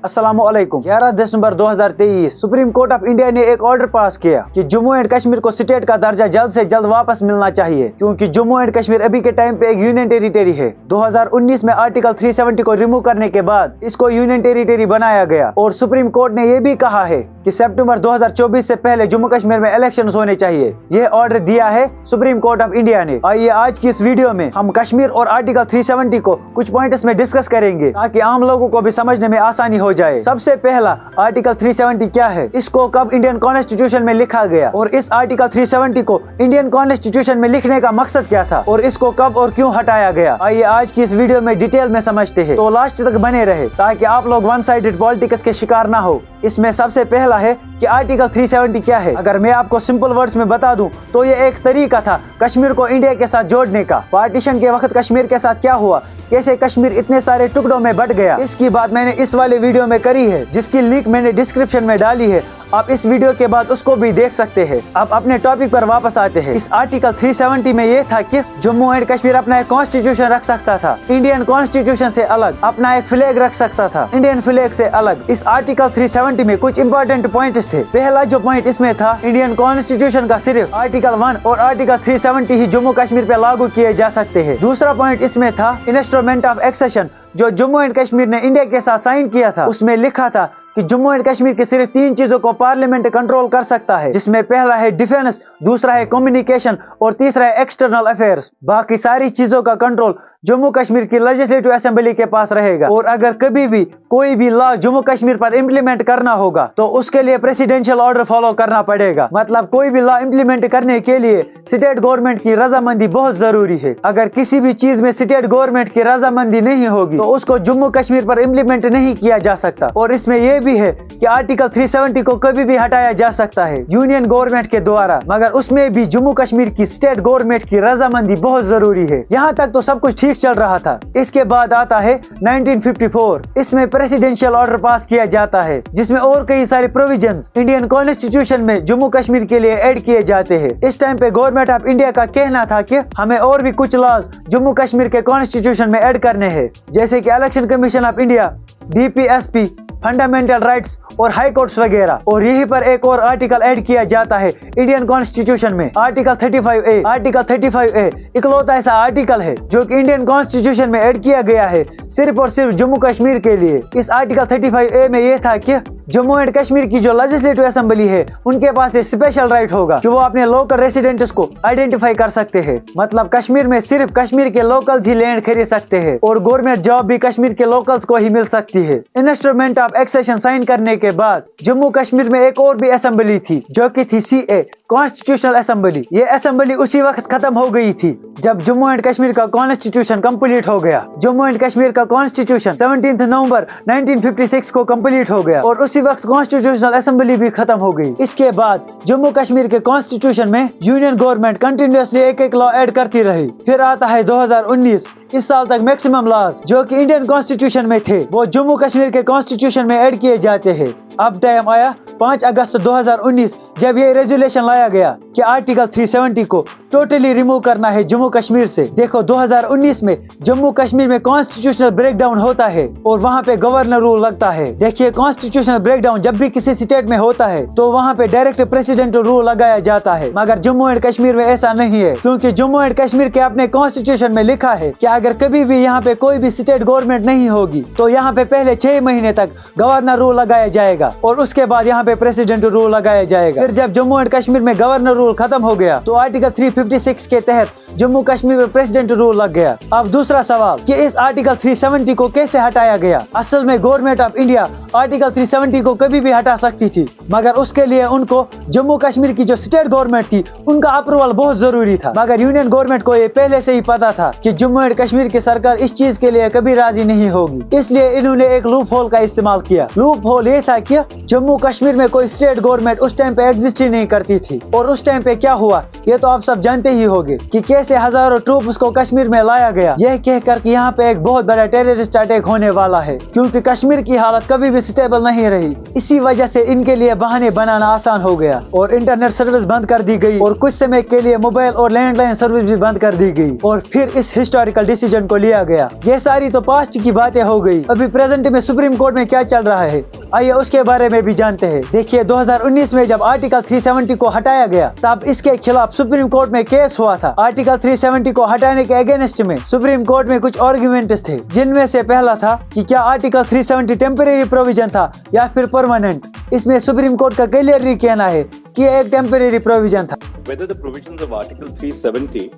अस्सलामुअलैकुम। 11 दिसंबर 2023 supreme court of India ने एक ऑर्डर पास किया कि जम्मू एंड कश्मीर को स्टेट का दर्जा जल्द से जल्द वापस मिलना चाहिए, क्योंकि जम्मू एंड कश्मीर अभी के टाइम पे एक यूनियन टेरिटरी है। 2019 में आर्टिकल 370 को रिमूव करने के बाद इसको यूनियन टेरिटरी बनाया गया और सुप्रीम कोर्ट ने ये भी कहा है कि सितंबर 2024 से पहले जम्मू कश्मीर में इलेक्शन होने चाहिए। ये ऑर्डर दिया है सुप्रीम कोर्ट ऑफ इंडिया ने। आइए आज की इस वीडियो में हम कश्मीर और आर्टिकल 370 को कुछ पॉइंट्स में डिस्कस करेंगे ताकि आम लोगों को भी समझने में आसानी हो जाए। सबसे पहला, आर्टिकल 370 क्या है, इसको कब इंडियन कॉन्स्टिट्यूशन में लिखा गया और इस आर्टिकल 370 को इंडियन कॉन्स्टिट्यूशन में लिखने का मकसद क्या था और इसको कब और क्यों हटाया गया। आइए आज की इस वीडियो में डिटेल में समझते हैं, तो लास्ट तक बने रहे ताकि आप लोग वन साइडेड पॉलिटिक्स के शिकार ना हो। इसमें सबसे पहला है कि आर्टिकल 370 क्या है। अगर मैं आपको सिंपल वर्ड्स में बता दूं तो ये एक तरीका था कश्मीर को इंडिया के साथ जोड़ने का। पार्टीशन के वक्त कश्मीर के साथ क्या हुआ, कैसे कश्मीर इतने सारे टुकड़ों में बट गया, इसकी बात मैंने इस वाले वीडियो में करी है, जिसकी लिंक मैंने डिस्क्रिप्शन में डाली है। आप इस वीडियो के बाद उसको भी देख सकते हैं। अब अपने टॉपिक पर वापस आते हैं। इस आर्टिकल 370 में ये था कि जम्मू एंड कश्मीर अपना एक कॉन्स्टिट्यूशन रख सकता था, इंडियन कॉन्स्टिट्यूशन से अलग, अपना एक फ्लैग रख सकता था, इंडियन फ्लैग से अलग। इस आर्टिकल 370 में कुछ इंपॉर्टेंट पॉइंट्स थे। पहला जो पॉइंट इसमें था, इंडियन कॉन्स्टिट्यूशन का सिर्फ आर्टिकल 1 और आर्टिकल 370 ही जम्मू कश्मीर पे लागू किए जा सकते हैं। दूसरा पॉइंट इसमें था, इंस्ट्रूमेंट ऑफ एक्सेशन जो जम्मू एंड कश्मीर ने इंडिया के साथ साइन किया था, उसमें लिखा था कि जम्मू एंड कश्मीर की सिर्फ 3 चीजों को पार्लियामेंट कंट्रोल कर सकता है, जिसमें पहला है डिफेंस, दूसरा है कम्युनिकेशन और तीसरा है एक्सटर्नल अफेयर्स। बाकी सारी चीजों का कंट्रोल जम्मू कश्मीर की लेजिस्लेटिव असेंबली के पास रहेगा और अगर कभी भी कोई भी लॉ जम्मू कश्मीर पर इम्प्लीमेंट करना होगा तो उसके लिए प्रेसिडेंशियल ऑर्डर फॉलो करना पड़ेगा। मतलब कोई भी लॉ इम्प्लीमेंट करने के लिए स्टेट गवर्नमेंट की रजामंदी बहुत जरूरी है। अगर किसी भी चीज में स्टेट गवर्नमेंट की रजामंदी नहीं होगी तो उसको जम्मू कश्मीर पर इम्प्लीमेंट नहीं किया जा सकता। और इसमें यह भी है कि आर्टिकल 370 को कभी भी हटाया जा सकता है यूनियन गवर्नमेंट के द्वारा, मगर उसमें भी जम्मू कश्मीर की स्टेट गवर्नमेंट की रजामंदी बहुत जरूरी है। यहाँ तक तो सब कुछ ठीक चल रहा था। इसके बाद आता है 1954। इसमें प्रेसिडेंशियल ऑर्डर पास किया जाता है, जिसमें और कई सारे प्रोविजंस इंडियन कॉन्स्टिट्यूशन में जम्मू कश्मीर के लिए ऐड किए जाते हैं। इस टाइम पे गवर्नमेंट ऑफ इंडिया का कहना था कि हमें और भी कुछ लॉज जम्मू कश्मीर के कॉन्स्टिट्यूशन में ऐड करने हैं, जैसे कि election commission of India, DPSP, fundamental rights और हाई कोर्ट्स वगैरह। और यहीं पर एक और आर्टिकल ऐड किया जाता है इंडियन कॉन्स्टिट्यूशन में, आर्टिकल 35A। आर्टिकल 35A इकलौता ऐसा आर्टिकल है जो कि इंडियन कॉन्स्टिट्यूशन में ऐड किया गया है सिर्फ और सिर्फ जम्मू कश्मीर के लिए। इस आर्टिकल 35A में यह था कि जम्मू एंड कश्मीर की जो लेजिस्लेटिव असेंबली है उनके पास एक स्पेशल राइट होगा कि वो अपने लोकल रेसिडेंट्स को आइडेंटिफाई कर सकते हैं। मतलब कश्मीर में सिर्फ कश्मीर के लोकल्स ही लैंड खरीद सकते हैं और गवर्नमेंट जॉब भी कश्मीर के लोकल्स को ही मिल सकती है। इंस्ट्रूमेंट ऑफ एक्सेशन साइन करने के बाद जम्मू कश्मीर में एक और भी असेंबली थी जो कि थी CA, कॉन्स्टिट्यूशनल असेंबली। ये असेंबली उसी वक्त खत्म हो गई थी जब जम्मू एंड कश्मीर का कॉन्स्टिट्यूशन कंप्लीट हो गया। जम्मू एंड कश्मीर का कॉन्स्टिट्यूशन 17 नवंबर 1956 को कंप्लीट हो गया और उसी वक्त कॉन्स्टिट्यूशनल असेंबली भी खत्म हो गई। इसके बाद जम्मू कश्मीर के कॉन्स्टिट्यूशन में यूनियन गवर्नमेंट कंटिन्यूअसली एक लॉ ऐड करती रही। फिर आता है 2019। इस साल तक मैक्सिमम लॉज जो कि इंडियन कॉन्स्टिट्यूशन में थे वो जम्मू कश्मीर के कॉन्स्टिट्यूशन में ऐड किए जाते हैं। अब टाइम आया 5 अगस्त 2019 जब ये रेजुलेशन लाया गया कि आर्टिकल 370 को टोटली रिमूव करना है जम्मू कश्मीर से। देखो 2019 में जम्मू कश्मीर में कॉन्स्टिट्यूशनल ब्रेकडाउन होता है और वहाँ पे गवर्नर रूल लगता है। देखिए कॉन्स्टिट्यूशनल ब्रेकडाउन जब भी किसी स्टेट में होता है तो वहाँ पे डायरेक्ट प्रेसिडेंट रूल लगाया जाता है, मगर जम्मू एंड कश्मीर में ऐसा नहीं है, क्योंकि जम्मू एंड कश्मीर के अपने कॉन्स्टिट्यूशन में लिखा है कि अगर कभी भी यहाँ पे कोई भी स्टेट गवर्नमेंट नहीं होगी तो यहाँ पे पहले 6 महीने तक गवर्नर रूल लगाया जाएगा और उसके बाद यहाँ पे प्रेसिडेंट रूल लगाया जाएगा। फिर जब जम्मू एंड कश्मीर में गवर्नर रूल खत्म हो गया तो आर्टिकल 356 के तहत जम्मू कश्मीर में प्रेसिडेंट रूल लग गया। अब दूसरा सवाल कि इस आर्टिकल 370 को कैसे हटाया गया। असल में गवर्नमेंट ऑफ इंडिया आर्टिकल 370 को कभी भी हटा सकती थी, मगर उसके लिए उनको जम्मू कश्मीर की जो स्टेट गवर्नमेंट थी उनका अप्रूवल बहुत जरूरी था। मगर यूनियन गवर्नमेंट को ये पहले से ही पता था कि जम्मू एंड कश्मीर की सरकार इस चीज के लिए कभी राजी नहीं होगी, इसलिए इन्होंने एक लूप होल का इस्तेमाल किया। लूप होल ये था कि जम्मू कश्मीर में कोई स्टेट गवर्नमेंट उस टाइम पे एग्जिस्ट ही नहीं करती थी। और उस टाइम पे क्या हुआ ये तो आप सब जानते ही होंगे कि कैसे हजारों ट्रूप्स को कश्मीर में लाया गया, यह कहकर कि यहाँ पे एक बहुत बड़ा टेररिस्ट अटैक होने वाला है, क्योंकि कश्मीर की हालत कभी भी स्टेबल नहीं रही। इसी वजह से इनके लिए बहाने बनाना आसान हो गया और इंटरनेट सर्विस बंद कर दी गई और कुछ समय के लिए मोबाइल और लैंडलाइन सर्विस भी बंद कर दी गई और फिर इस हिस्टोरिकल डिसीजन को लिया गया। ये सारी तो पास्ट की बातें हो गई। अभी प्रेजेंट में सुप्रीम कोर्ट में क्या चल रहा है, आइए उसके बारे में भी जानते हैं। देखिए 2019 में जब आर्टिकल 370 को हटाया गया तब इसके खिलाफ सुप्रीम कोर्ट में केस हुआ था। आर्टिकल 370 को हटाने के अगेंस्ट में सुप्रीम कोर्ट में कुछ आर्गुमेंट्स थे, जिनमें से पहला था कि क्या आर्टिकल 370 टेम्परेरी प्रोविजन था या फिर परमानेंट। इसमें सुप्रीम कोर्ट का क्लियरली कहना है कि एक टेम्परेरी प्रोविजन था। Whether the provisions of Article 370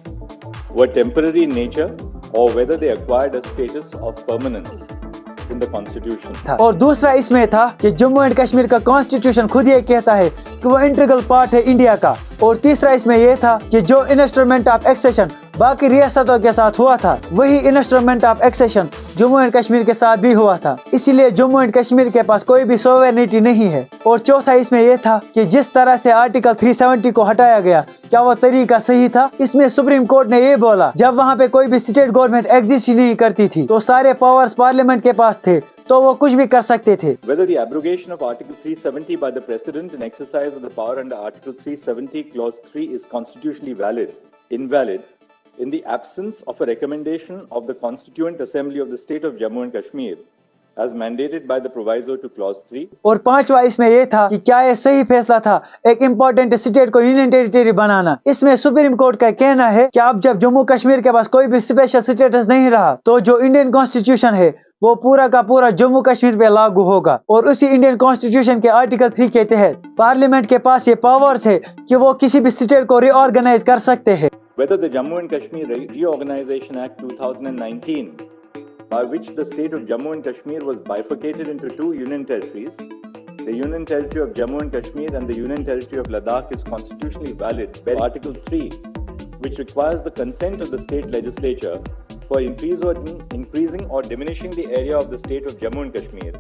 were temporary in nature or whether they acquired a status of permanence in the Constitution. और दूसरा इसमें था कि जम्मू एंड कश्मीर का कॉन्स्टिट्यूशन खुद ये कहता है कि वो इंटीग्रल पार्ट है इंडिया का। और तीसरा इसमें यह था कि जो इंस्ट्रूमेंट ऑफ एक्सेशन बाकी रियासतों के साथ हुआ था वही instrument of accession Jammu and Kashmir के साथ भी हुआ था, इसलिए जम्मू एंड कश्मीर के पास कोई भी सोवेरेनिटी नहीं है। और चौथा इसमें यह था कि जिस तरह से आर्टिकल 370 को हटाया गया क्या वो तरीका सही था। इसमें सुप्रीम कोर्ट ने ये बोला जब वहाँ पे कोई भी स्टेट गवर्नमेंट एग्जिस्ट ही नहीं करती थी तो सारे पावर्स पार्लियामेंट के पास थे तो वो कुछ भी कर सकते थे। Whether the abrogation of Article 370 by the President and exercise of the power under Article 370 Clause 3 is constitutionally invalid in the absence of a recommendation of the Constituent Assembly of the State of Jammu and Kashmir as mandated by the proviso to Clause 3. और पांचवा इसमें यह था कि क्या यह सही फैसला था एक इम्पोर्टेंट स्टेट को यूनियन टेरिटरी बनाना। इसमें सुप्रीम कोर्ट का कहना है कि अब जब जम्मू कश्मीर के पास कोई भी स्पेशल स्टेटस नहीं रहा तो जो इंडियन कॉन्स्टिट्यूशन है वो पूरा का पूरा जम्मू कश्मीर पे लागू होगा। और उसी इंडियन कॉन्स्टिट्यूशन के आर्टिकल 3 के तहत पार्लियामेंट के पास ये पावर्स है कि वो किसी भी स्टेट को रीऑर्गेनाइज कर सकते हैं। Whether the Jammu and Kashmir Reorganization Act 2019, by which the state of Jammu and Kashmir was bifurcated into two union territories, the Union Territory of Jammu and Kashmir and the Union Territory of Ladakh, is constitutionally valid. Article 3, which requires the consent of the state legislature for increasing or diminishing the area of the state of Jammu and Kashmir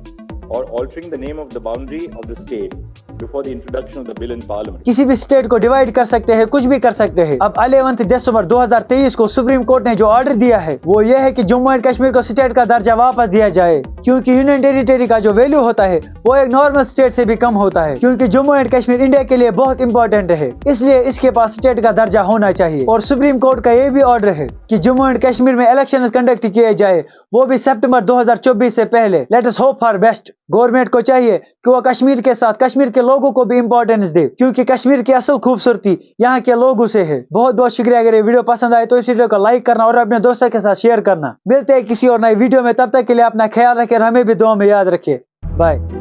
or altering the name of the boundary of the state before the introduction of the bill in parliament. किसी भी state को divide कर सकते हैं, कुछ भी कर सकते हैं। अब 11 दिसंबर 2023 को सुप्रीम कोर्ट ने जो ऑर्डर दिया है वो ये है कि जम्मू एंड कश्मीर को स्टेट का दर्जा वापस दिया जाए, क्योंकि यूनियन टेरिटरी का जो वैल्यू होता है वो एक नॉर्मल स्टेट से भी कम होता है, क्योंकि जम्मू एंड कश्मीर इंडिया के लिए बहुत इंपॉर्टेंट है, इसलिए इसके पास स्टेट का दर्जा होना चाहिए। और सुप्रीम कोर्ट का ये भी ऑर्डर है कि जम्मू एंड कश्मीर में इलेक्शन कंडक्ट किए जाए, वो भी सितंबर 2024 से पहले। Let us hope for best. Government को चाहिए कि वो कश्मीर के साथ कश्मीर के लोगों को भी इंपॉर्टेंस दे, क्योंकि कश्मीर की असल खूबसूरती यहाँ के लोगों से है। बहुत बहुत शुक्रिया। अगर ये वीडियो पसंद आए तो इस वीडियो को लाइक करना और अपने दोस्तों के साथ शेयर करना। मिलते हैं किसी और नई वीडियो में, तब तक के लिए अपना ख्याल रखें और हमें भी दुआ में याद रखें। बाय।